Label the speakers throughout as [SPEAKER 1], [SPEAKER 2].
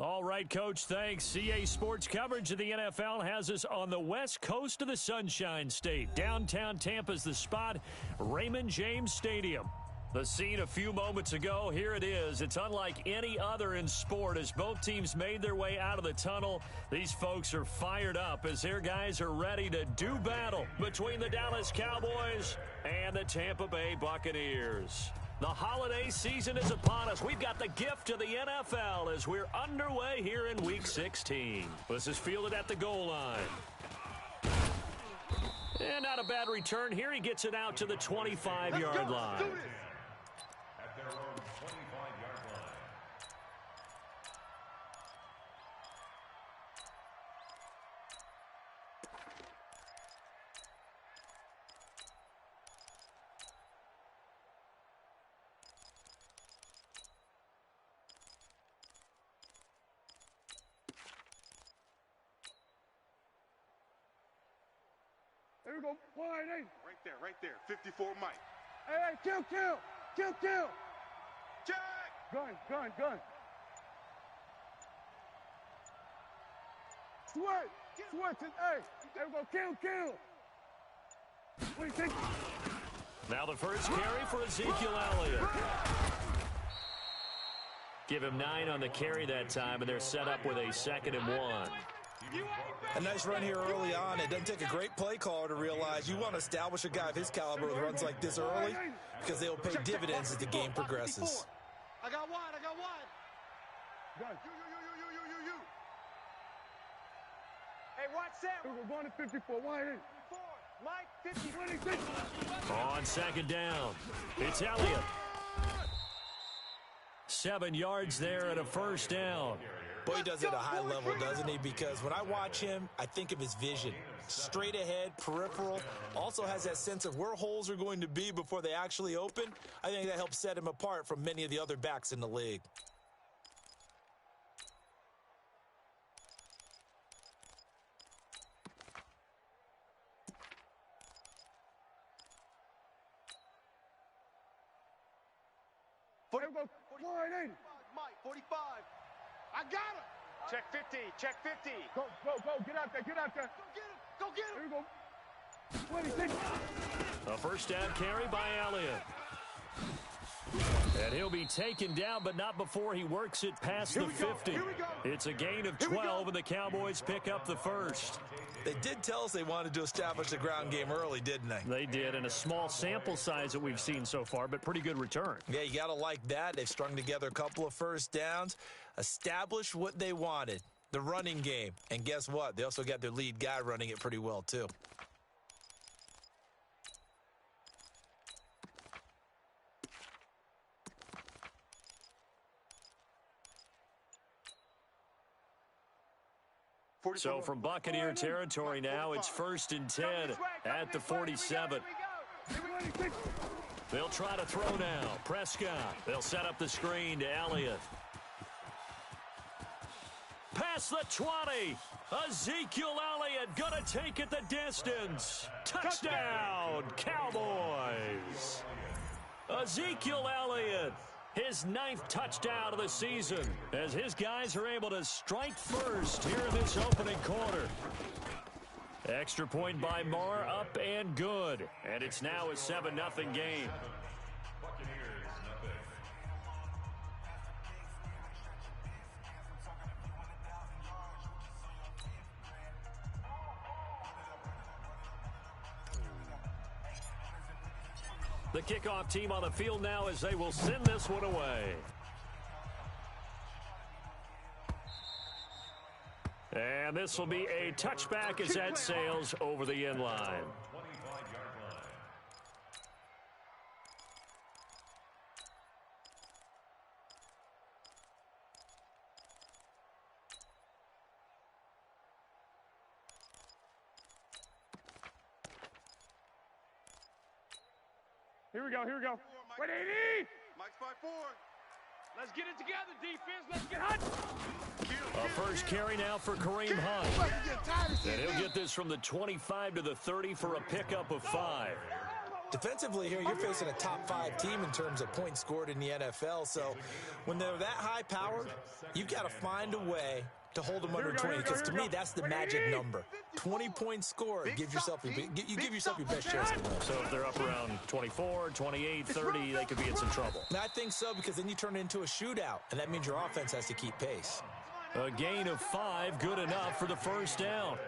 [SPEAKER 1] All right, Coach, thanks. CA Sports coverage of the NFL has us on the west coast of the Sunshine State. Downtown Tampa's the spot, Raymond James Stadium. The scene a few moments ago, here it is. It's unlike any other in sport as both teams made their way out of the tunnel. These folks are fired up as their guys are ready to do battle between the Dallas Cowboys and the Tampa Bay Buccaneers. The holiday season is upon us. We've got the gift of the NFL as we're underway here in Week 16. This is fielded at the goal line. And not a bad return here. He gets it out to the 25-yard line.
[SPEAKER 2] At their own 25-yard line.
[SPEAKER 3] There we go. Wide eight.
[SPEAKER 4] Right there. 54 Mike.
[SPEAKER 3] Hey, kill.
[SPEAKER 4] Jack!
[SPEAKER 3] Gun. Sweat. Hey, there we go. Kill. What do you think?
[SPEAKER 1] Now the first carry for Ezekiel Elliott. Give him 9 on the carry that time, and they're set up with a 2nd and 1.
[SPEAKER 5] A nice run here early on. It doesn't take a great play caller to realize you want to establish a guy of his caliber with runs like this early because they will pay dividends as the game progresses.
[SPEAKER 4] I got one.
[SPEAKER 3] Gun.
[SPEAKER 4] You.
[SPEAKER 3] Hey, watch that. We're going to 54. Wide eight. Mike, 50, 26.
[SPEAKER 1] On 2nd down, it's Elliott. 7 yards there and a 1st down.
[SPEAKER 5] Boy, he does it at a high level, doesn't he? Because when I watch him, I think of his vision. Straight ahead, peripheral, also has that sense of where holes are going to be before they actually open. I think that helps set him apart from many of the other backs in the league.
[SPEAKER 3] There we go. Wide eight.
[SPEAKER 4] Mike, 45. I got him. Check 50.
[SPEAKER 3] Go. Get out there.
[SPEAKER 4] Go get him.
[SPEAKER 3] There we go. 26.
[SPEAKER 1] A 1st down carry by Elliott. And he'll be taken down, but not before he works it past the 50.
[SPEAKER 4] Here we go.
[SPEAKER 1] It's a gain of 12, and the Cowboys pick up the 1st.
[SPEAKER 5] They did tell us they wanted to establish the ground game early, didn't they?
[SPEAKER 1] They did, and a small sample size that we've seen so far, but pretty good return.
[SPEAKER 5] Yeah, you got to like that. They've strung together a couple of 1st downs, established what they wanted, the running game. And guess what? They also got their lead guy running it pretty well, too.
[SPEAKER 1] So from Buccaneer territory now, it's 1st and 10 at the 47. They'll try to throw now. Prescott. They'll set up the screen to Elliott. Past the 20. Ezekiel Elliott going to take it the distance. Touchdown, Cowboys. Ezekiel Elliott. His 9th touchdown of the season as his guys are able to strike first here in this opening quarter. Extra point by Marr, up and good. And it's now a 7-0 game. The kickoff team on the field now as they will send this one away. And this will be a touchback as that sails over the end line.
[SPEAKER 3] Here we go. Wait, 80.
[SPEAKER 4] Mike's 5-4.
[SPEAKER 3] Let's get it together, defense. Let's get hot.
[SPEAKER 1] A first carry now for Kareem Hunt. And he'll get this from the 25 to the 30 for a pickup of 5.
[SPEAKER 5] Defensively here, you're facing a top-5 team in terms of points scored in the NFL. So when they're that high-powered, you've got to find a way to hold them under 20, because to me, that's the magic number. 20 points scored, you give yourself your best chance to win.
[SPEAKER 1] So if they're up around 24, 28, 30, they could be in some trouble.
[SPEAKER 5] And I think so, because then you turn it into a shootout, and that means your offense has to keep pace.
[SPEAKER 1] A gain of 5, good enough for the first down.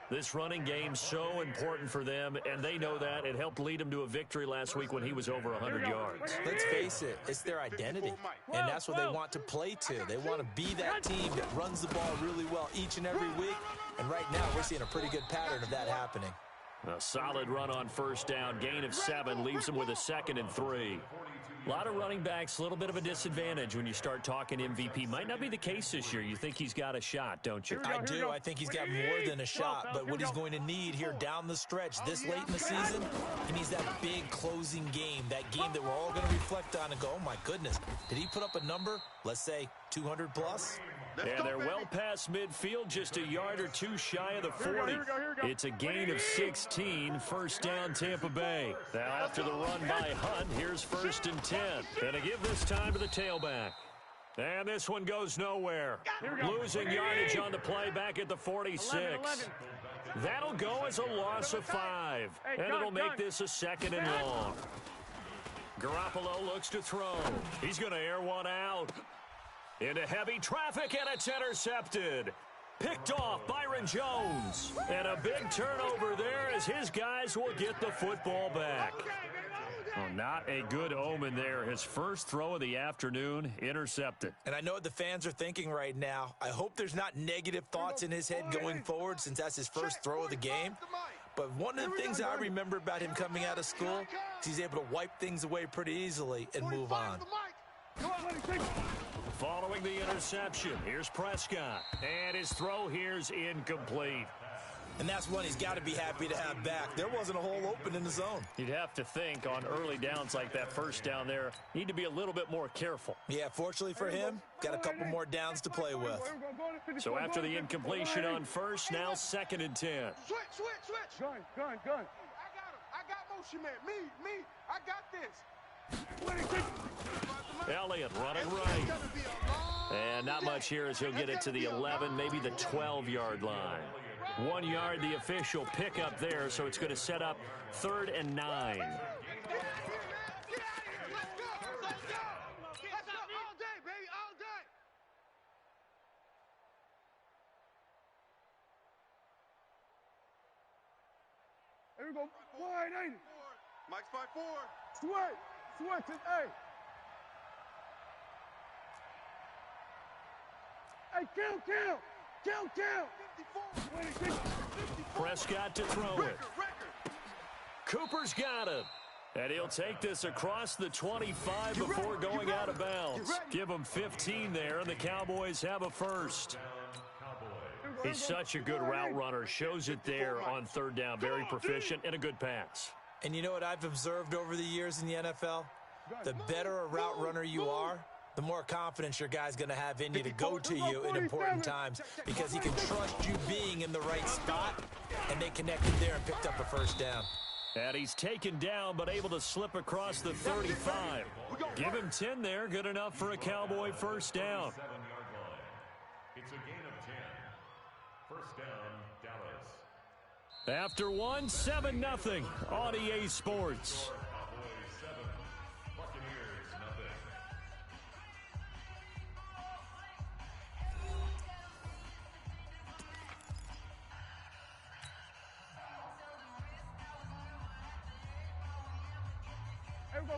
[SPEAKER 1] This running game's so important for them, and they know that. It helped lead them to a victory last week when he was over 100 yards.
[SPEAKER 5] Let's face it, it's their identity, and that's what they want to play to. They want to be that team that runs the ball really well each and every week, and right now we're seeing a pretty good pattern of that happening.
[SPEAKER 1] A solid run on first down. Gain of 7 leaves them with a 2nd and 3. A lot of running backs, a little bit of a disadvantage when you start talking MVP. Might not be the case this year. You think he's got a shot, don't you?
[SPEAKER 5] I do. I think he's got more than a shot, but what he's going to need here down the stretch this late in the season, he needs that big closing game, that game that we're all going to reflect on and go, oh my goodness, did he put up a number, let's say 200 plus?
[SPEAKER 1] And they're well past midfield, just a yard or 2 shy of the 40. It's a gain of 16, first down Tampa Bay. Now after the run by Hunt, here's 1st and 10. And to give this time to the tailback. And this one goes nowhere. Losing yardage on the play back at the 46. That'll go as a loss of 5. And it'll make this a 2nd and long. Garoppolo looks to throw. He's going to air one out. Into heavy traffic, and it's intercepted. Picked off Byron Jones. And a big turnover there as his guys will get the football back. Oh, not a good omen there. His first throw of the afternoon, intercepted.
[SPEAKER 5] And I know what the fans are thinking right now. I hope there's not negative thoughts in his head going forward, since that's his first throw of the game. But one of the things I remember about him coming out of school is he's able to wipe things away pretty easily and move on.
[SPEAKER 1] Following the interception, here's Prescott. And his throw here's incomplete.
[SPEAKER 5] And that's one he's got to be happy to have back. There wasn't a hole open in the zone.
[SPEAKER 1] You'd have to think on early downs like that first down there, need to be a little bit more careful.
[SPEAKER 5] Yeah, fortunately for him, got a couple more downs to play with.
[SPEAKER 1] So after the incompletion on first, now 2nd and 10.
[SPEAKER 4] Switch.
[SPEAKER 3] Gun.
[SPEAKER 4] I got him. I got motion man. Me. I got this.
[SPEAKER 1] Elliott running right. And not much here as he'll get it to the 11, maybe the 12-yard line. 1 yard, the official pickup there, so it's going to set up 3rd and 9.
[SPEAKER 4] Let's go. All day, baby, all day.
[SPEAKER 3] Here we go. Wide, ain't it?
[SPEAKER 4] Mike's 5-4.
[SPEAKER 3] Switch it, hey. Hey, kill.
[SPEAKER 1] Prescott to throw it. Cooper's got it. And he'll take this across the 25 before going out of bounds. Give him 15 there, and the Cowboys have a first. He's such a good route runner. Shows it there on 3rd down. Very proficient and a good pass.
[SPEAKER 5] And you know what I've observed over the years in the NFL? The better a route runner you are, the more confidence your guy's going to have in you to go to you in important times, because he can trust you being in the right spot, and they connected there and picked up a first down.
[SPEAKER 1] And he's taken down, but able to slip across the 35. Give him 10 there. Good enough for a Cowboy first down.
[SPEAKER 2] It's a gain of 10. First down, Dallas.
[SPEAKER 1] After 7-0 on EA Sports.
[SPEAKER 2] Cowboys 7, Buccaneers nothing.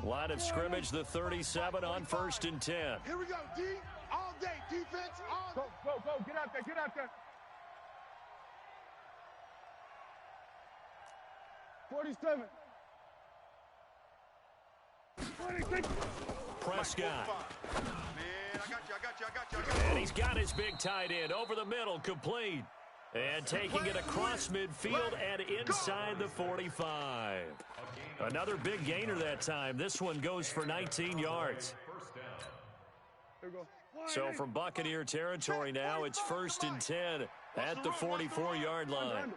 [SPEAKER 1] Line of scrimmage, the 37 on 1st and 10.
[SPEAKER 4] Here we go, D. All day, defense, all day.
[SPEAKER 3] Go. Get out there. 47. 26.
[SPEAKER 1] Prescott.
[SPEAKER 4] Man, I got you.
[SPEAKER 1] And he's got his big tight end over the middle, complete. And taking it across midfield and inside the 45. Another big gainer that time. This one goes for 19 yards.
[SPEAKER 3] Here we go.
[SPEAKER 1] So from Buccaneer territory now, it's 1st and 10 at the 44-yard line.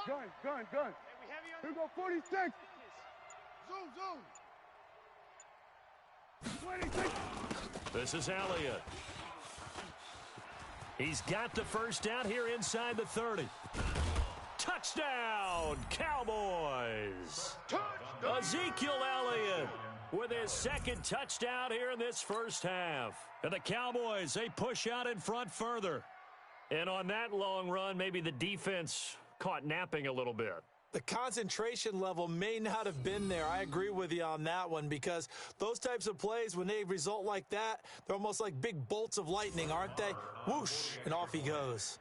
[SPEAKER 3] Gun. Here we go, 46.
[SPEAKER 4] Zoom.
[SPEAKER 3] 26.
[SPEAKER 1] This is Elliott. He's got the first down here inside the 30. Touchdown, Cowboys! Ezekiel Elliott with his second touchdown here in this first half. And the Cowboys, they push out in front further. And on that long run, maybe the defense caught napping a little bit.
[SPEAKER 5] The concentration level may not have been there. I agree with you on that one, because those types of plays, when they result like that, they're almost like big bolts of lightning, aren't they? Whoosh, and off he goes.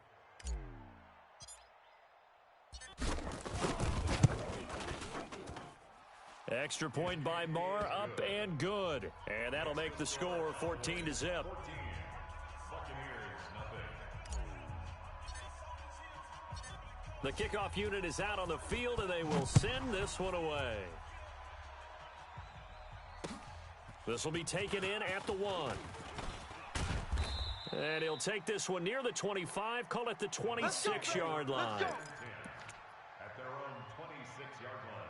[SPEAKER 1] Extra point by Marr, up and good. And that'll make the score 14-0. The kickoff unit is out on the field, and they will send this one away. This will be taken in at the 1. And he'll take this one near the 25, call it the 26-yard line.
[SPEAKER 2] At their own 26-yard line.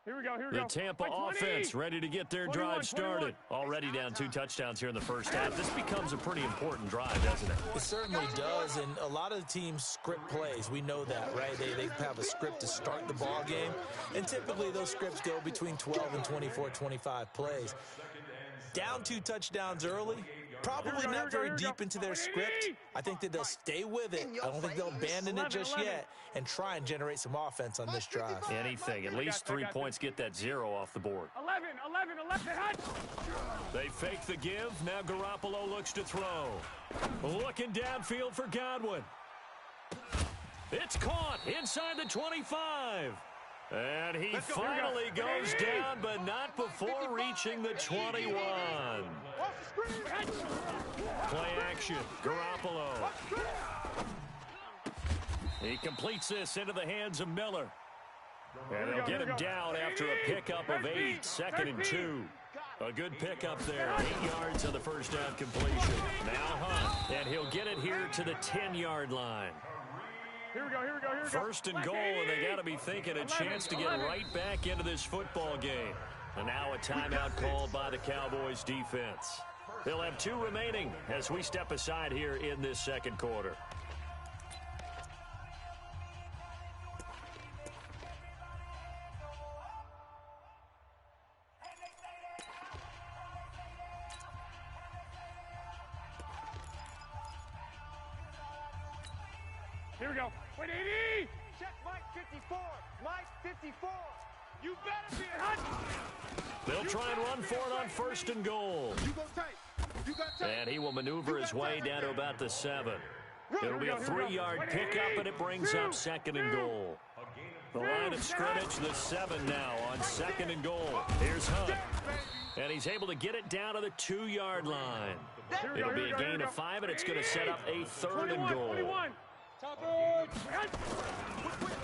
[SPEAKER 3] Here we go.
[SPEAKER 1] The Tampa offense ready to get their drive started. Already down 2 touchdowns here in the first half. This becomes a pretty important drive, doesn't it?
[SPEAKER 5] It certainly does, and a lot of the teams script plays. We know that, right? They have a script to start the ball game, and typically those scripts go between 12 and 24, 25 plays. Down 2 touchdowns early, probably not very deep into their script. I think that they'll stay with it. I don't think they'll abandon it just yet and try and generate some offense on this drive.
[SPEAKER 1] Anything. At least 3 points, get that 0 off the board.
[SPEAKER 3] 11, hut.
[SPEAKER 1] They fake the give. Now Garoppolo looks to throw. Looking downfield for Godwin. It's caught inside the 25. And he finally goes down, but not before reaching the 21. Play action, Garoppolo. He completes this into the hands of Miller. And they'll get him down after a pickup of 8, 2nd and 2. A good pickup there, 8 yards on the first down completion. Now Hunt, and he'll get it here to the 10-yard line.
[SPEAKER 3] Here we go.
[SPEAKER 1] First and goal, and they got to be thinking a chance to get right back into this football game. And now a timeout called by the Cowboys defense. They'll have 2 remaining as we step aside here in this second quarter.
[SPEAKER 3] Here we go. Wait, 80.
[SPEAKER 4] Check Mike 54. Mike 54. You better be hot.
[SPEAKER 1] They'll try and run for it on first and goal.
[SPEAKER 4] You go tight. You got tight.
[SPEAKER 1] And he will maneuver his way down to about the 7. It'll be a 3-yard pickup, and it brings up 2nd and goal. The line of scrimmage, the 7 now on 2nd and goal. Here's Hunt. And he's able to get it down to the 2-yard line. It'll be a gain of 5, and it's going to set up a 3rd and goal.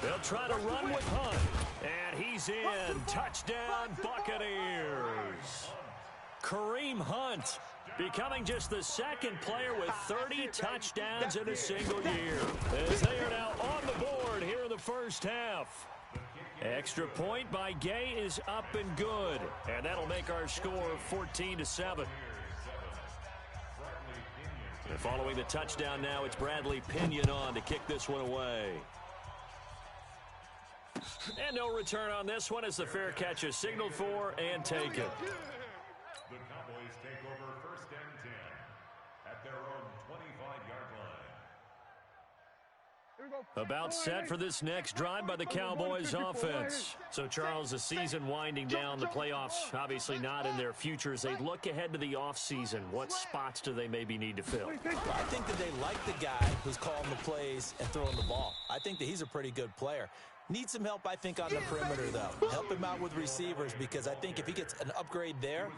[SPEAKER 1] They'll try to run with Hunt. And he's in. Touchdown, Buccaneers. Kareem Hunt becoming just the 2nd player with 30 touchdowns in a single year, as they are now on the board here in the first half. Extra point by Gay is up and good, and that'll make our score 14-7. And following the touchdown now, it's Bradley Pinion on to kick this one away. And no return on this one as the fair catch is signaled for and taken.
[SPEAKER 2] The Cowboys take over 1st and 10 at their own 25-yard line.
[SPEAKER 1] About set for this next drive by the Cowboys offense. So, Charles, the season winding down, the playoffs obviously not in their future. As they look ahead to the offseason, what spots do they maybe need to fill?
[SPEAKER 5] I think that they like the guy who's calling the plays and throwing the ball. I think that he's a pretty good player. Needs some help, I think, on the perimeter, though. Help him out with receivers, because I think if he gets an upgrade there,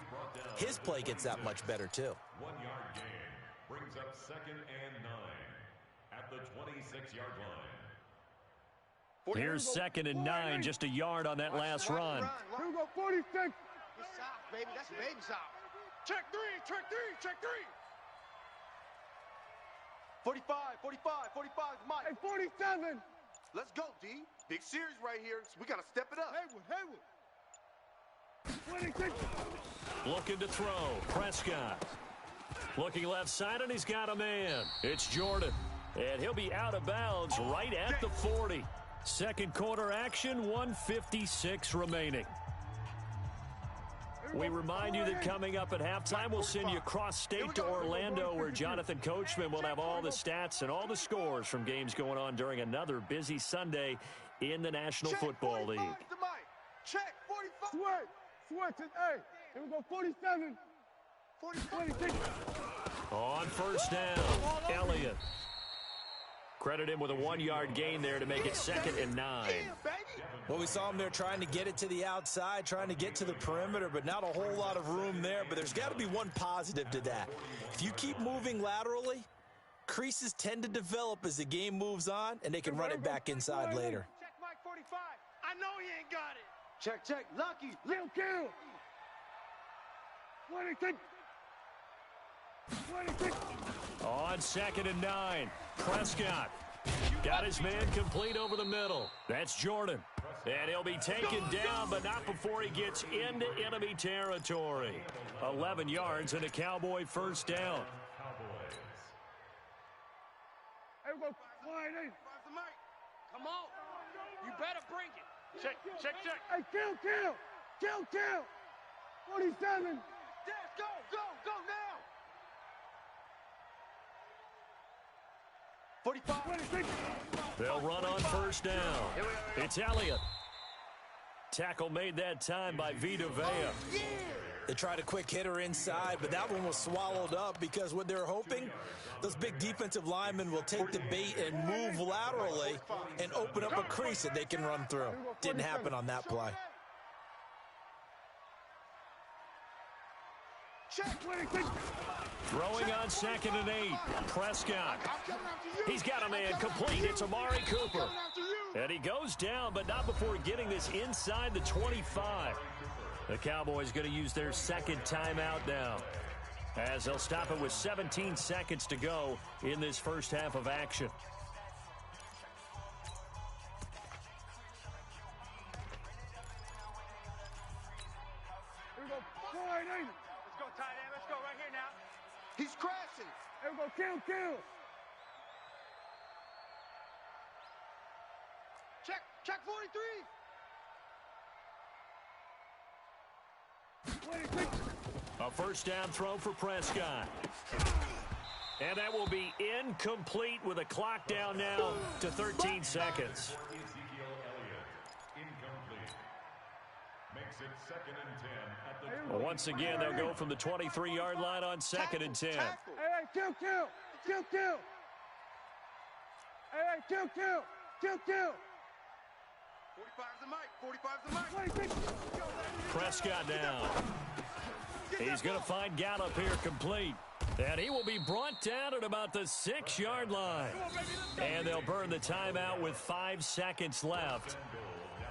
[SPEAKER 5] his play gets that much better, too.
[SPEAKER 2] 1-yard gain brings up 2nd and 9 at the 26-yard line.
[SPEAKER 1] Here's 2nd and 9, just a yard on that last run.
[SPEAKER 3] Here we go, 46.
[SPEAKER 4] It's soft, baby. That's baby soft. Check three, check three, check three. 45, 45, 45, Mike.
[SPEAKER 3] Hey, 47.
[SPEAKER 4] Let's go, D. Big series right here, so we got to step it up.
[SPEAKER 3] Haywood. 26.
[SPEAKER 1] Looking to throw. Prescott. Looking left side, and he's got a man. It's Jordan. And he'll be out of bounds right at the 40. Second quarter action, 1:56 remaining. We remind you that coming up at halftime, we'll send you cross-state to Orlando, where Jonathan Coachman will have all the stats and all the scores from games going on during another busy Sunday in the National Football League.
[SPEAKER 4] Check 45.
[SPEAKER 3] Switch it. Hey, here we go. 47. 26.
[SPEAKER 1] On first down, Elliott. Credit him with a 1-yard gain there to make it 2nd and 9.
[SPEAKER 5] Well, we saw him there trying to get it to the outside, trying to get to the perimeter, but not a whole lot of room there. But there's got to be one positive to that. If you keep moving laterally, creases tend to develop as the game moves on, and they can run it back inside later.
[SPEAKER 4] Check Mike 45. I know he ain't got it. Check. Lucky.
[SPEAKER 3] Kill. 26. 26.
[SPEAKER 1] On 2nd and 9, Prescott got his man complete over the middle. That's Jordan. And he'll be taken down, but not before he gets into enemy territory. 11 yards and a Cowboy first down.
[SPEAKER 3] Here we go. Line 8.
[SPEAKER 4] Come on. You better bring it. Check.
[SPEAKER 3] Hey, kill. 47.
[SPEAKER 4] Go now. 45.
[SPEAKER 3] 26.
[SPEAKER 1] They'll run on first down. It's Elliott. Tackle made that time by Vita Vea.
[SPEAKER 5] They tried a quick hitter inside, but that one was swallowed up because what they're hoping, those big defensive linemen will take the bait and move laterally and open up a crease that they can run through. Didn't happen on that play.
[SPEAKER 3] Check 26.
[SPEAKER 1] Throwing on 2nd and 8. Prescott. He's got a man complete. It's Amari Cooper. And he goes down, but not before getting this inside the 25. The Cowboys going to use their second timeout now, as they'll stop it with 17 seconds to go in this first half of action.
[SPEAKER 3] Here we go. Line 8.
[SPEAKER 4] Let's go, tight end. Let's go right here now. He's crashing.
[SPEAKER 3] Here we go. Kill.
[SPEAKER 4] Check 43.
[SPEAKER 3] 26.
[SPEAKER 1] A first down throw for Prescott. And that will be incomplete with a clock down now to 13 seconds.
[SPEAKER 2] CrysisGeo incomplete. Makes it 2nd and 10 at the
[SPEAKER 1] Once again, they'll go from the 23-yard line on 2nd and 10.
[SPEAKER 3] Hey, kill. Hey, kill.
[SPEAKER 4] 45's the mic.
[SPEAKER 3] 26.
[SPEAKER 1] Prescott down. He's going to find Gallup here complete. And he will be brought down at about the 6-yard line. And they'll burn the timeout with 5 seconds left.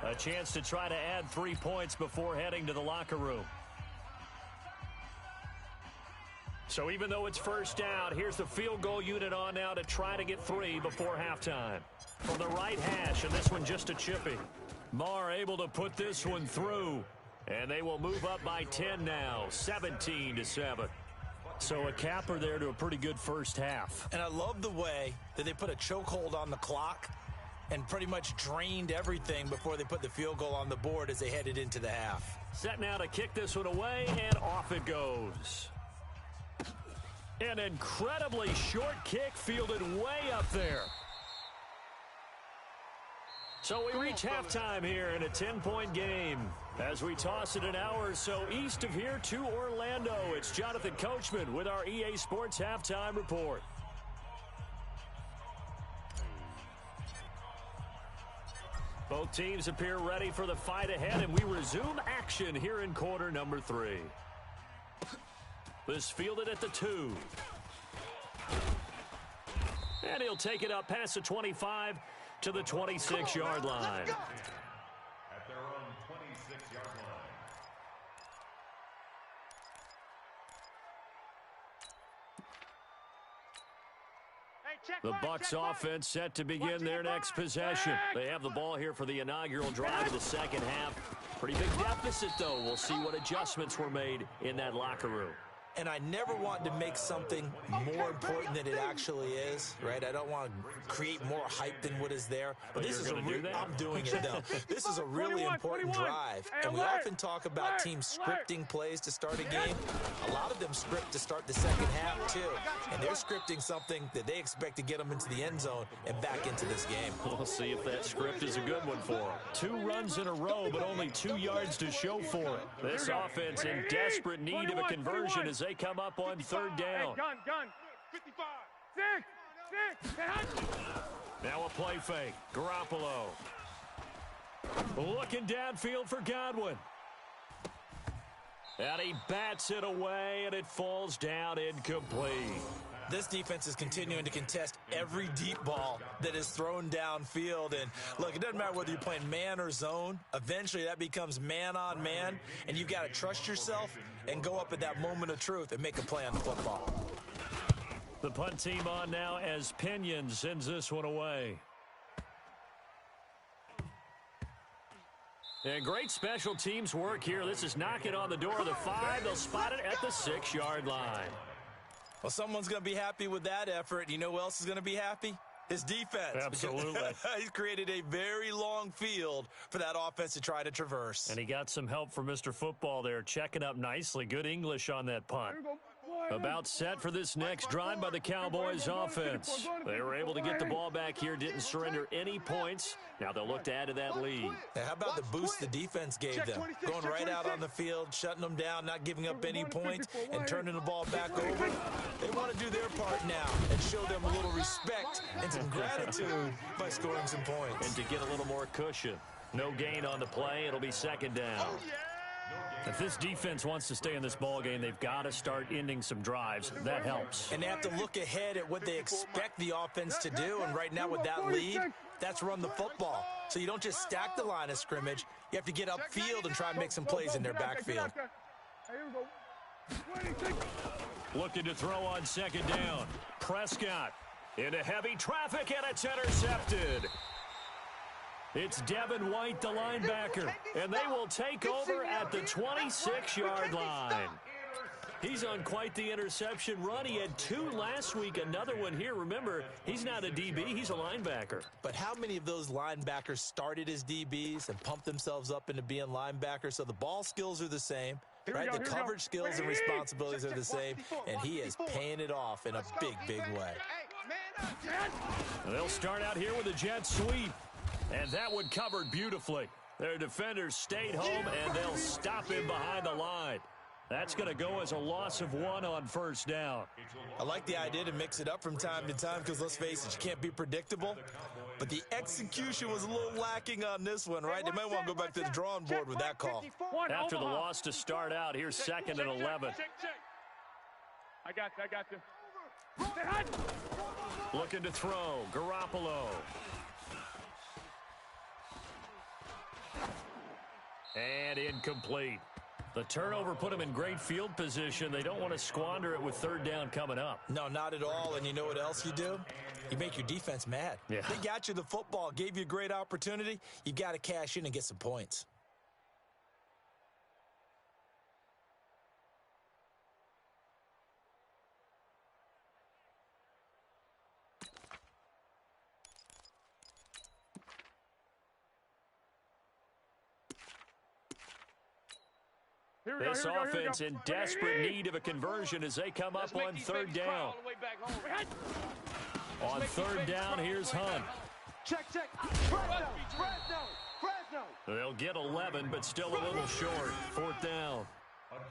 [SPEAKER 1] A chance to try to add 3 points before heading to the locker room. So even though it's first down, here's the field goal unit on now to try to get 3 before halftime. From the right hash, and this one just a chippy. Marr able to put this one through. And they will move up by 10 now, 17-7. So a capper there to a pretty good first half.
[SPEAKER 5] And I love the way that they put a chokehold on the clock and pretty much drained everything before they put the field goal on the board as they headed into the half.
[SPEAKER 1] Set now to kick this one away, and off it goes. An incredibly short kick fielded way up there. So we reach halftime here in a 10-point game. As we toss it an hour or so east of here to Orlando, it's Jonathan Coachman with our EA Sports Halftime Report. Both teams appear ready for the fight ahead, and we resume action here in quarter number 3. This fielded at the 2. And he'll take it up past the 25 to the 26-yard line.
[SPEAKER 2] at their own 26-yard line.
[SPEAKER 1] The Bucs offense set to begin their next possession. They have the ball here for the inaugural drive of the second half. Pretty big deficit, though. We'll see what adjustments were made in that locker room.
[SPEAKER 5] And I never want to make something more important than it actually is, right? I don't want to create more hype than what is there. But this is I'm doing it, though. This is a really important drive. And we often talk about teams scripting plays to start a game. A lot of them script to start the second half, too. And they're scripting something that they expect to get them into the end zone and back into this game.
[SPEAKER 1] We'll see if that script is a good one for them. 2 runs in a row, but only 2 yards to show for it. This offense in desperate need of a conversion as they come up on 3rd down.
[SPEAKER 3] Gun. 55. 6.
[SPEAKER 1] Now a play fake. Garoppolo. Looking downfield for Godwin. And he bats it away, and it falls down incomplete.
[SPEAKER 5] This defense is continuing to contest every deep ball that is thrown downfield. And, look, it doesn't matter whether you're playing man or zone. Eventually, that becomes man-on-man, and you've got to trust yourself and go up at that moment of truth and make a play on the football.
[SPEAKER 1] The punt team on now as Pinion sends this one away. And great special teams work here. This is knocking on the door of the 5. They'll spot it at the 6-yard line.
[SPEAKER 5] Well, someone's going to be happy with that effort. You know who else is going to be happy? His defense.
[SPEAKER 1] Absolutely.
[SPEAKER 5] He's created a very long field for that offense to try to traverse.
[SPEAKER 1] And he got some help from Mr. Football there, checking up nicely. Good English on that punt. About set for this next drive by the Cowboys offense. They were able to get the ball back here, didn't surrender any points. Now they'll look to add to that lead.
[SPEAKER 5] Now, how about the boost the defense gave them? Going right out on the field, shutting them down, not giving up any points, and turning the ball back over. They want to do their part now and show them a little respect and some gratitude by scoring some points.
[SPEAKER 1] And to get a little more cushion. No gain on the play. It'll be 2nd down. If this defense wants to stay in this ball game, they've got to start ending some drives. That helps.
[SPEAKER 5] And they have to look ahead at what they expect the offense to do. And right now with that lead, that's run the football. So you don't just stack the line of scrimmage. You have to get upfield and try and make some plays in their backfield.
[SPEAKER 1] Looking to throw on 2nd down. Prescott into heavy traffic, and it's intercepted. It's Devin White, the linebacker, and they will take over at the 26-yard line. He's on quite the interception run. He had 2 last week, another one here. Remember, he's not a DB, he's a linebacker.
[SPEAKER 5] But how many of those linebackers started as DBs and pumped themselves up into being linebackers? So the ball skills are the same, right? The coverage skills and responsibilities are the same, and he is paying it off in a big, big way.
[SPEAKER 1] They'll start out here with a jet sweep. And that one covered beautifully. Their defenders stayed home, and they'll stop him behind the line. That's going to go as a loss of 1 on 1st down.
[SPEAKER 5] I like the idea to mix it up from time to time because, let's face it, you can't be predictable. But the execution was a little lacking on this one, right? They might want to go back to the drawing board with that call.
[SPEAKER 1] After the loss to start out, here's 2nd and 11.
[SPEAKER 3] I got you.
[SPEAKER 1] Looking to throw. Garoppolo. And incomplete. The turnover put them in great field position. They don't want to squander it with 3rd down coming up.
[SPEAKER 5] No, not at all. And you know what else you do? You make your defense mad.
[SPEAKER 1] Yeah.
[SPEAKER 5] They got you the football, gave you a great opportunity. You got to cash in and get some points.
[SPEAKER 1] This offense in desperate need of a conversion as they come up on 3rd down. On 3rd down, here's Hunt.
[SPEAKER 4] Check. Fresno.
[SPEAKER 1] They'll get 11, but still a little short. 4th down.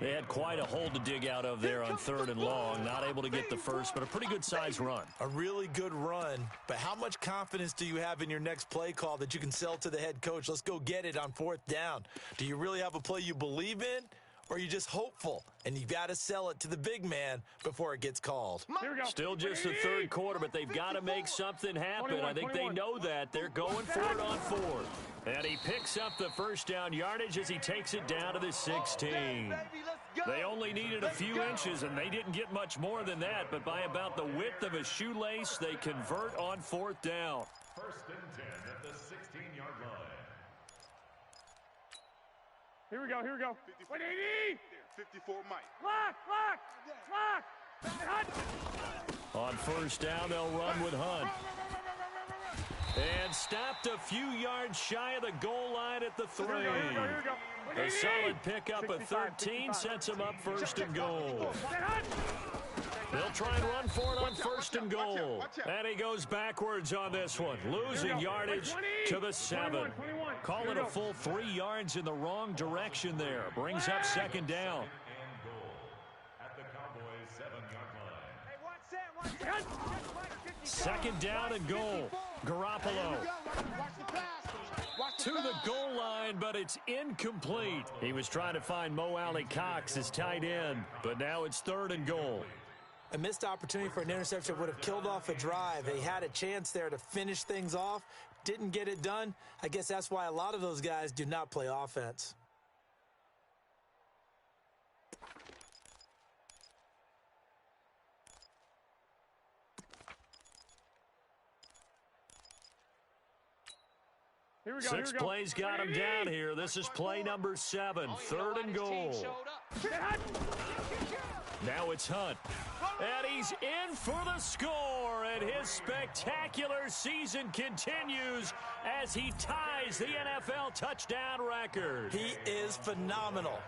[SPEAKER 1] They had quite a hole to dig out of there on 3rd and long. Not able to get the first, but a pretty good-sized run.
[SPEAKER 5] A really good run, but how much confidence do you have in your next play call that you can sell to the head coach? Let's go get it on 4th down. Do you really have a play you believe in? or you're just hopeful, and you've got to sell it to the big man before it gets called.
[SPEAKER 3] Here we go.
[SPEAKER 1] Still just the third quarter, but they've got to make something happen.
[SPEAKER 3] 21,
[SPEAKER 1] I think
[SPEAKER 3] 21.
[SPEAKER 1] they know that. They're going for it on fourth. And he picks up the first down yardage as he takes it down to the 16. They only needed a few inches, and they didn't get much more than that. But by about the width of a shoelace, they convert on fourth down.
[SPEAKER 2] First and 10 at the 16-yard line.
[SPEAKER 3] Here we go. Here we go. 180.
[SPEAKER 4] 54 Mike.
[SPEAKER 3] Lock. Hunt.
[SPEAKER 1] On first down, they'll run with Hunt. And stopped a few yards shy of the goal line at the 3.
[SPEAKER 3] Here we go.
[SPEAKER 1] A solid pickup of 13 sets him up first and goal. They'll try and run for it on first and goal. And he goes backwards on this one, losing yardage to the 7. Call it a full 3 yards in the wrong direction there. Brings up second down.
[SPEAKER 2] And goal at the Cowboys' 7-yard line.
[SPEAKER 1] Second down and goal. Garoppolo to the goal line, but it's incomplete. He was trying to find Mo Alley Cox as tight end, but now it's third and goal.
[SPEAKER 5] A missed opportunity for an interception would have killed off a drive. They had a chance there to finish things off, didn't get it done. I guess that's why a lot of those guys do not play offense.
[SPEAKER 3] Here we go.
[SPEAKER 1] Six plays got him down here. This is play number 7, third and goal. Now it's Hunt. And he's in for the score, and his spectacular season continues as he ties the NFL touchdown record.
[SPEAKER 5] He is phenomenal.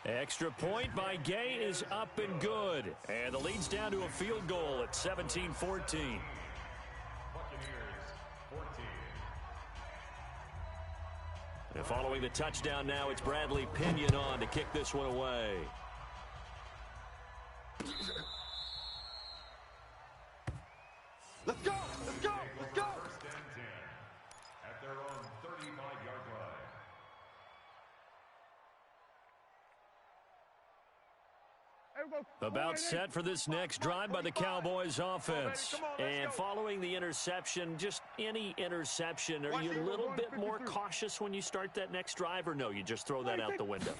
[SPEAKER 1] Extra point by Gay is up and good, and the lead's down to a field goal at 17-14.
[SPEAKER 2] Buccaneers 14.
[SPEAKER 1] And following the touchdown now, it's Bradley Pinion on to kick this one away.
[SPEAKER 4] Let's go. Let's go. Let's go.
[SPEAKER 2] First and 10 at their own 35-yard line.
[SPEAKER 1] About set for this next drive by the Cowboys offense. And following the interception, just any interception, are you a little bit more cautious when you start that next drive, or no, you just throw that out the window?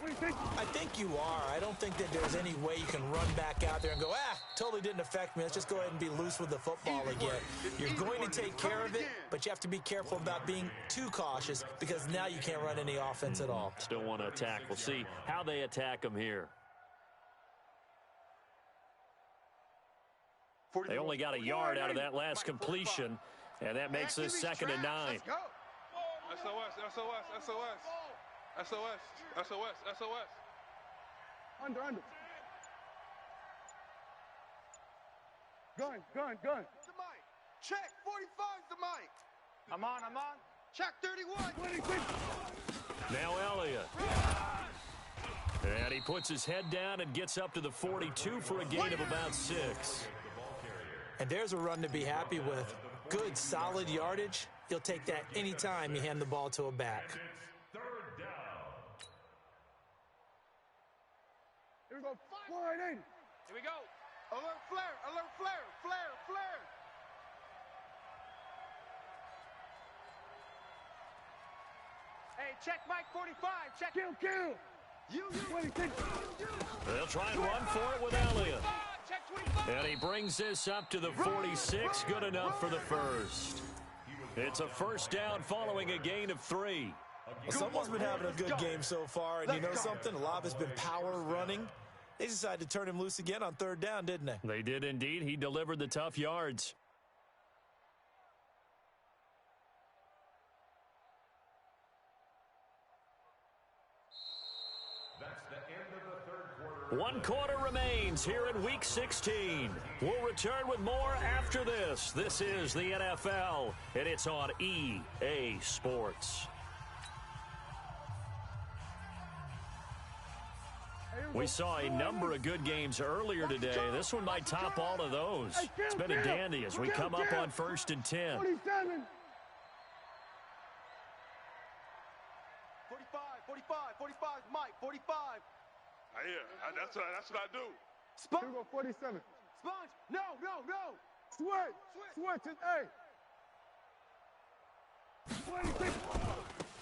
[SPEAKER 5] I think you are. I don't think that there's any way you can run back out there and go, totally didn't affect me. Let's just go ahead and be loose with the football again. You're going to take care of it, but you have to be careful about being too cautious because now you can't run any offense at all.
[SPEAKER 1] Still want to attack. We'll see how they attack them here. They only got a yard out of that last completion, and that makes this second and 9.
[SPEAKER 4] SOS, SOS, SOS. SOS, SOS, SOS.
[SPEAKER 3] Under. Gun.
[SPEAKER 4] The mic. Check 45's the mic.
[SPEAKER 3] I'm on.
[SPEAKER 4] Check 31.
[SPEAKER 3] 26.
[SPEAKER 1] Now Elliott. And he puts his head down and gets up to the 42 for a gain of about 6.
[SPEAKER 5] And there's a run to be happy with. Good, solid yardage. You'll take that anytime you hand the ball to a back.
[SPEAKER 2] Third down.
[SPEAKER 3] Here we go. 180.
[SPEAKER 4] Here we go. Alert flare.
[SPEAKER 3] Hey, check Mike 45. Check. Kill. You. 26.
[SPEAKER 1] They'll try and run for it with Elliott. And he brings this up to the 46. Good enough for the first. It's a first down following a gain of 3.
[SPEAKER 5] Well, someone's been having a good game so far, and you know something? A lot of it's been power running. They decided to turn him loose again on third down, didn't they?
[SPEAKER 1] They did indeed. He delivered the tough yards.
[SPEAKER 2] That's the end of the third quarter.
[SPEAKER 1] 1 quarter remains here in Week 16. We'll return with more after this. This is the NFL, and it's on EA Sports. We saw a number of good games earlier today. This one might top all of those. It's been a dandy as we come up on 1st and 10.
[SPEAKER 3] 47.
[SPEAKER 4] Mike, 45.
[SPEAKER 3] Yeah, that's what I do.
[SPEAKER 4] Sponge.
[SPEAKER 3] Here we go, 47.
[SPEAKER 4] Sponge. No.
[SPEAKER 3] Switch is A. 26.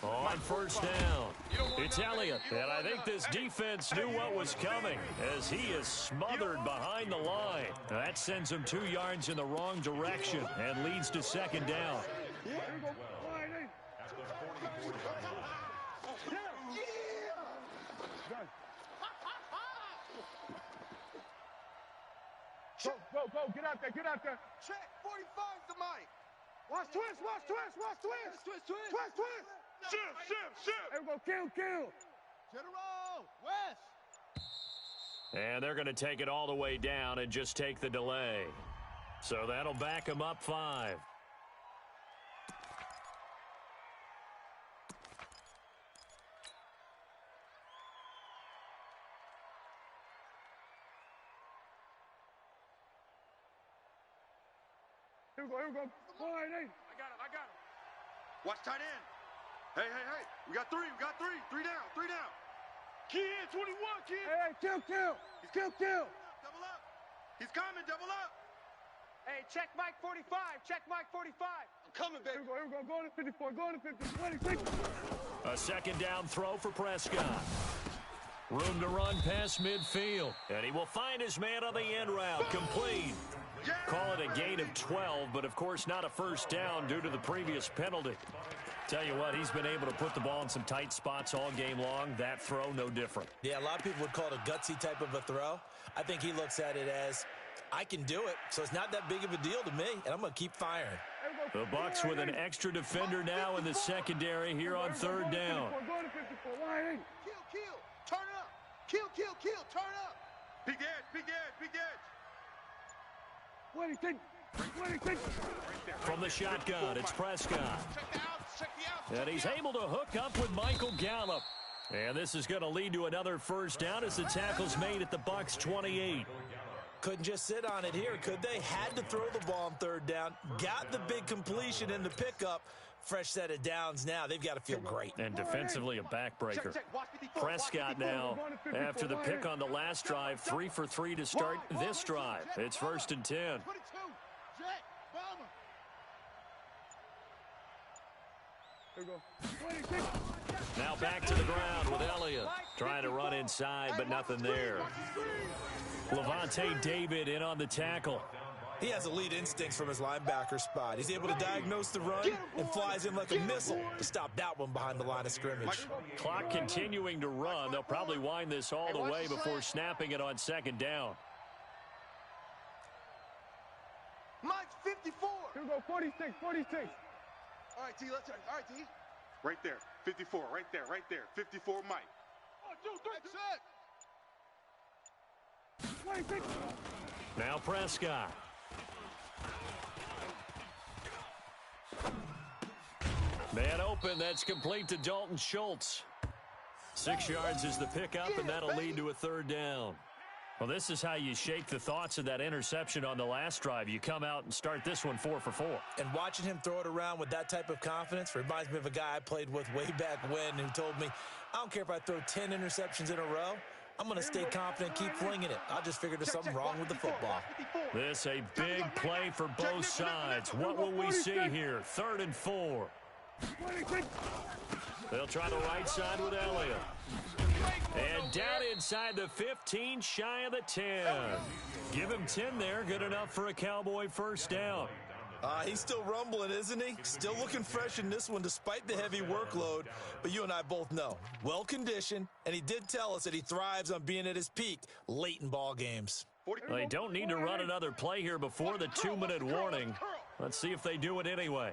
[SPEAKER 1] On first down, it's Elliott, and I think this defense knew what was coming as he is smothered behind the line. That sends him 2 yards in the wrong direction and leads to second down.
[SPEAKER 3] Here we go, line A.
[SPEAKER 2] At the 44-yard line.
[SPEAKER 3] Done. Go, get out there.
[SPEAKER 4] Check, 45's the Mike.
[SPEAKER 3] Watch twist. Shift. Here we go, kill.
[SPEAKER 4] General, West.
[SPEAKER 1] And they're going to take it all the way down and just take the delay. So that'll back them up 5.
[SPEAKER 3] Here we go. Line A.
[SPEAKER 4] I got him. Watch tight end. Hey. We got 3. 3 down.
[SPEAKER 3] Kid, 21, kid. Hey, kill. Kill.
[SPEAKER 4] Double up. He's coming, double up. Hey, check Mike 45. I'm coming, baby.
[SPEAKER 3] Here we go. Go to 54. Go to 50. 26.
[SPEAKER 1] A second down throw for Prescott. Room to run past midfield. And he will find his man on the end route. Complete. Call it a gain of 12, but of course not a first down due to the previous penalty. Tell you what, he's been able to put the ball in some tight spots all game long. That throw, no different.
[SPEAKER 5] Yeah, a lot of people would call it a gutsy type of a throw. I think he looks at it as, I can do it, so it's not that big of a deal to me, and I'm going to keep firing.
[SPEAKER 1] The Bucks with an extra defender now in the secondary here on third down.
[SPEAKER 3] Go to 54. Line A.
[SPEAKER 4] Kill. Turn up. Kill. Turn up. Big edge.
[SPEAKER 3] 26.
[SPEAKER 1] From the shotgun, it's Prescott.
[SPEAKER 4] Check the outs.
[SPEAKER 1] And he's able to hook up with Michael Gallup. And this is going to lead to another first down as the tackle's made at the Bucks 28.
[SPEAKER 5] Couldn't just sit on it here, could they? Had to throw the ball on third down. Got the big completion in the pickup. Fresh set of downs now. They've got to feel great.
[SPEAKER 1] And defensively a backbreaker. Prescott now, after the pick on the last drive, 3 for 3 to start this drive. It's 1st and 10.
[SPEAKER 4] 22. Jet. Bomber.
[SPEAKER 3] Here we go. 26.
[SPEAKER 1] Now back to the ground with Elliott. Trying to run inside, but nothing there. Levante David in on the tackle.
[SPEAKER 5] He has elite instincts from his linebacker spot. He's able to diagnose the run and flies in like a missile to stop that one behind the line of scrimmage.
[SPEAKER 1] Clock continuing to run. They'll probably wind this all the way before snapping it on second down.
[SPEAKER 4] Mike's 54.
[SPEAKER 3] Here we go, 46.
[SPEAKER 4] All right, T, let's turn. All right, T.
[SPEAKER 6] Right there. 54. Right there. 54, Mike.
[SPEAKER 4] 1, 2, 3.
[SPEAKER 3] 26.
[SPEAKER 1] Now Prescott. Man open, that's complete to Dalton Schultz. 6 yards is the pickup, and that'll lead to a third down. Well, this is how you shake the thoughts of that interception on the last drive. You come out and start this one 4 for 4.
[SPEAKER 5] And watching him throw it around with that type of confidence reminds me of a guy I played with way back when who told me, I don't care if I throw 10 interceptions in a row. I'm going to stay confident, keep flinging it. I just figured there's something wrong with the football.
[SPEAKER 1] This a big play for both sides. What will we see here? 3rd and 4.
[SPEAKER 3] 26.
[SPEAKER 1] They'll try the right side with Elliott. And down inside the 15, shy of the 10. Give him 10 there. Good enough for a Cowboy first down.
[SPEAKER 5] He's still rumbling, isn't he? Still looking fresh in this one despite the heavy workload. But you and I both know, well-conditioned, and he did tell us that he thrives on being at his peak late in ball games.
[SPEAKER 1] They don't need to run another play here before the 2-minute warning. Let's see if they do it anyway.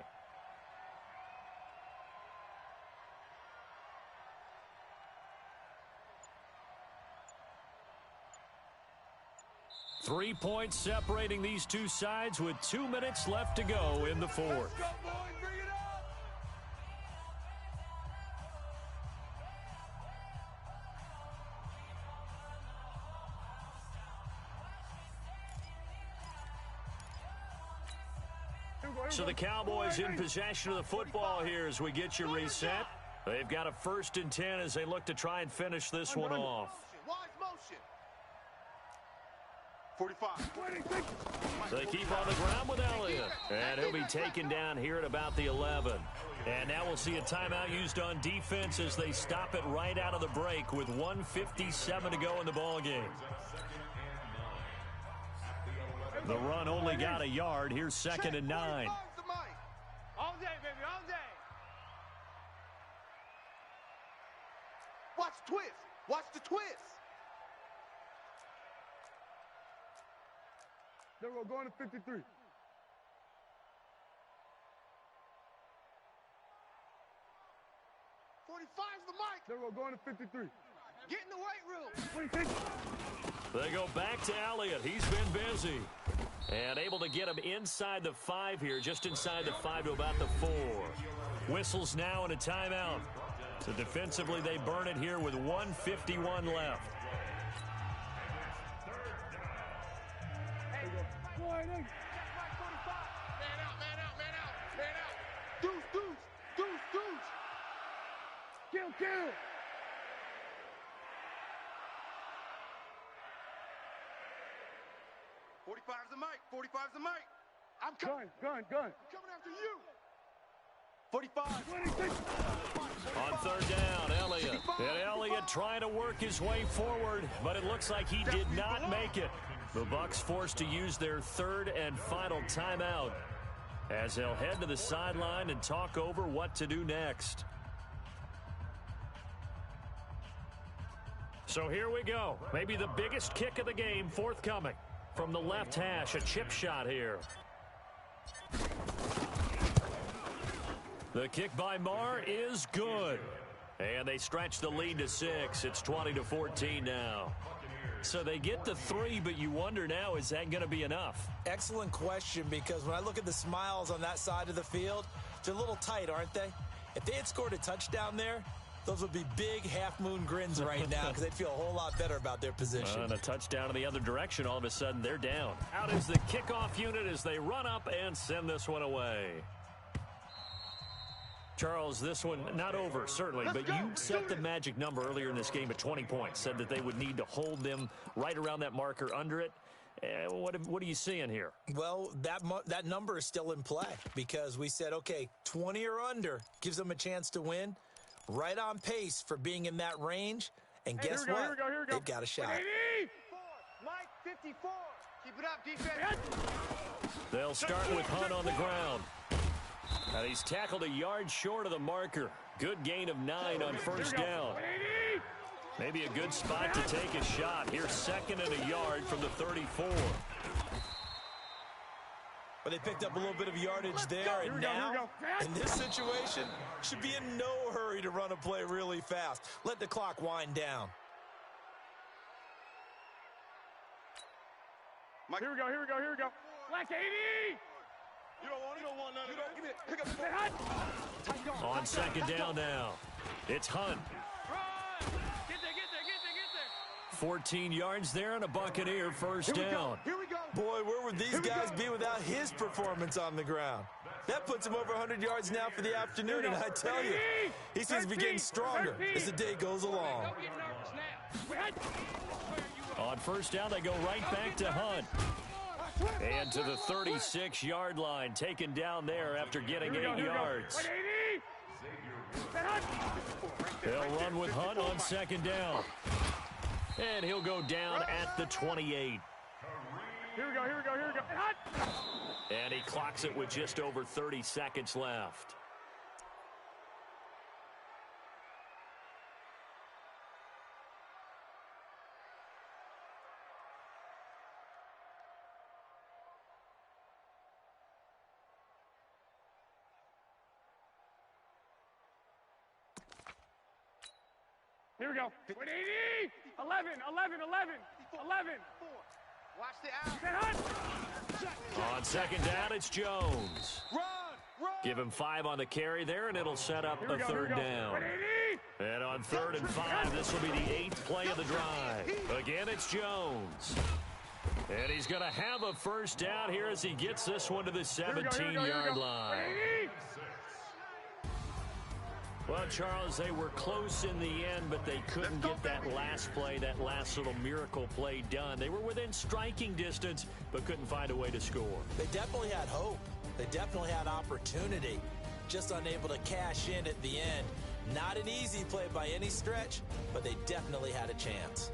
[SPEAKER 1] Three points separating these two sides with 2 minutes left to go in the fourth. So the Cowboys in possession of the football here as we get you reset. They've got a 1st and 10 as they look to try and finish this one off.
[SPEAKER 4] Wise motion.
[SPEAKER 6] 45.
[SPEAKER 3] 26.
[SPEAKER 1] So they keep on the ground with Elliott. And he'll be taken down here at about the 11. And now we'll see a timeout used on defense as they stop it right out of the break with 1:57 to go in the ballgame. The run only got a yard. Here's 2nd and 9.
[SPEAKER 4] All day, baby, all day. Watch twist. Watch the twist.
[SPEAKER 3] Then we're going to 53.
[SPEAKER 4] The mic.
[SPEAKER 3] Then we're going to 53.
[SPEAKER 4] Get in the weight room.
[SPEAKER 3] 26.
[SPEAKER 1] They go back to Elliott. He's been busy. And able to get him inside the 5 here, just inside the 5 to about the 4. Whistles now and a timeout. So defensively, they burn it here with 1:51 left.
[SPEAKER 3] Boy,
[SPEAKER 4] Man out, man out, man out, man out. Deuce, deuce, deuce, deuce.
[SPEAKER 3] kill, kill.
[SPEAKER 6] '45's the mic. 45's the mic.
[SPEAKER 4] I'm coming.
[SPEAKER 3] Gun.
[SPEAKER 4] I'm coming after you. 45.
[SPEAKER 3] 26.
[SPEAKER 1] On 3rd down, Elliott. And Elliott trying to work his way forward, but it looks like he did not make it. The Bucs forced to use their 3rd and final timeout as they'll head to the sideline and talk over what to do next. So here we go. Maybe the biggest kick of the game forthcoming. From the left hash, a chip shot here. The kick by Marr is good. And they stretch the lead to 6. It's 20-14 now. So they get the 3, but you wonder now, is that going to be enough?
[SPEAKER 5] Excellent question, because when I look at the smiles on that side of the field, they're a little tight, aren't they? If they had scored a touchdown there, those would be big half-moon grins right now because they'd feel a whole lot better about their position.
[SPEAKER 1] And a touchdown in the other direction, all of a sudden they're down. Out is the kickoff unit as they run up and send this one away. Charles, this one not over, certainly, but you set the magic number earlier in this game at 20 points, said that they would need to hold them right around that marker under it. What are you seeing here?
[SPEAKER 5] Well, that number is still in play because we said, okay, 20 or under gives them a chance to win. Right on pace for being in that range. And guess what?
[SPEAKER 3] Here we go.
[SPEAKER 5] They've got a shot.
[SPEAKER 4] Mike, 54. Keep it up, defense.
[SPEAKER 1] They'll start with Hunt on the ground. And he's tackled a yard short of the marker. Good gain of 9 on 1st down. Maybe a good spot to take a shot. Here's 2nd and a yard from the 34.
[SPEAKER 5] But they picked up a little bit of yardage there, and now, in this situation, should be in no hurry to run a play really fast. Let the clock wind down.
[SPEAKER 3] Here we go. Black 80.
[SPEAKER 6] You don't want none of that.
[SPEAKER 4] Give it. Pick up the ball.
[SPEAKER 1] On 2nd down now. It's Hunt.
[SPEAKER 4] Run. Get there.
[SPEAKER 1] 14 yards there and a Buccaneer 1st down.
[SPEAKER 4] Here we go.
[SPEAKER 5] Boy, where would these guys be without his performance on the ground? That puts him over 100 yards now for the afternoon, and I tell you, he seems to be getting stronger as the day goes along.
[SPEAKER 4] Don't get nervous now.
[SPEAKER 1] On 1st down, they go right back to Hunt. And to the 36-yard line, taken down there after getting 8 yards. They'll run with Hunt on 2nd down. And he'll go down at the 28.
[SPEAKER 3] Here we go.
[SPEAKER 1] And he clocks it with just over 30 seconds left.
[SPEAKER 3] Here we go. 180. 11.
[SPEAKER 4] Watch the out.
[SPEAKER 1] On 2nd down, it's Jones.
[SPEAKER 4] Run.
[SPEAKER 1] Give him 5 on the carry there, and it'll set up a 3rd down.
[SPEAKER 3] 180.
[SPEAKER 1] And on 3rd and 5, this will be the 8th play of the drive. Again, it's Jones. And he's going to have a 1st down here as he gets this one to the 17-yard line. Well, Charles, they were close in the end, but they couldn't get that last play, that last little miracle play done. They were within striking distance, but couldn't find a way to score.
[SPEAKER 5] They definitely had hope. They definitely had opportunity. Just unable to cash in at the end. Not an easy play by any stretch, but they definitely had a chance.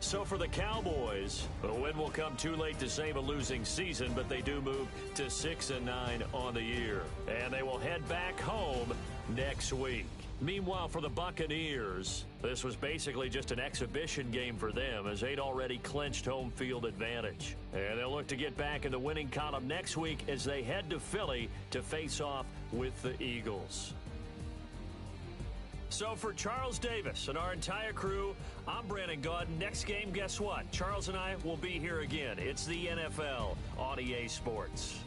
[SPEAKER 1] So for the Cowboys, a win will come too late to save a losing season, but they do move to 6-9 on the year. And they will head back home next week. Meanwhile, for the Buccaneers, this was basically just an exhibition game for them as they'd already clinched home field advantage. And they'll look to get back in the winning column next week as they head to Philly to face off with the Eagles. So for Charles Davis and our entire crew, I'm Brandon Gaudin. Next game, guess what? Charles and I will be here again. It's the NFL on EA Sports.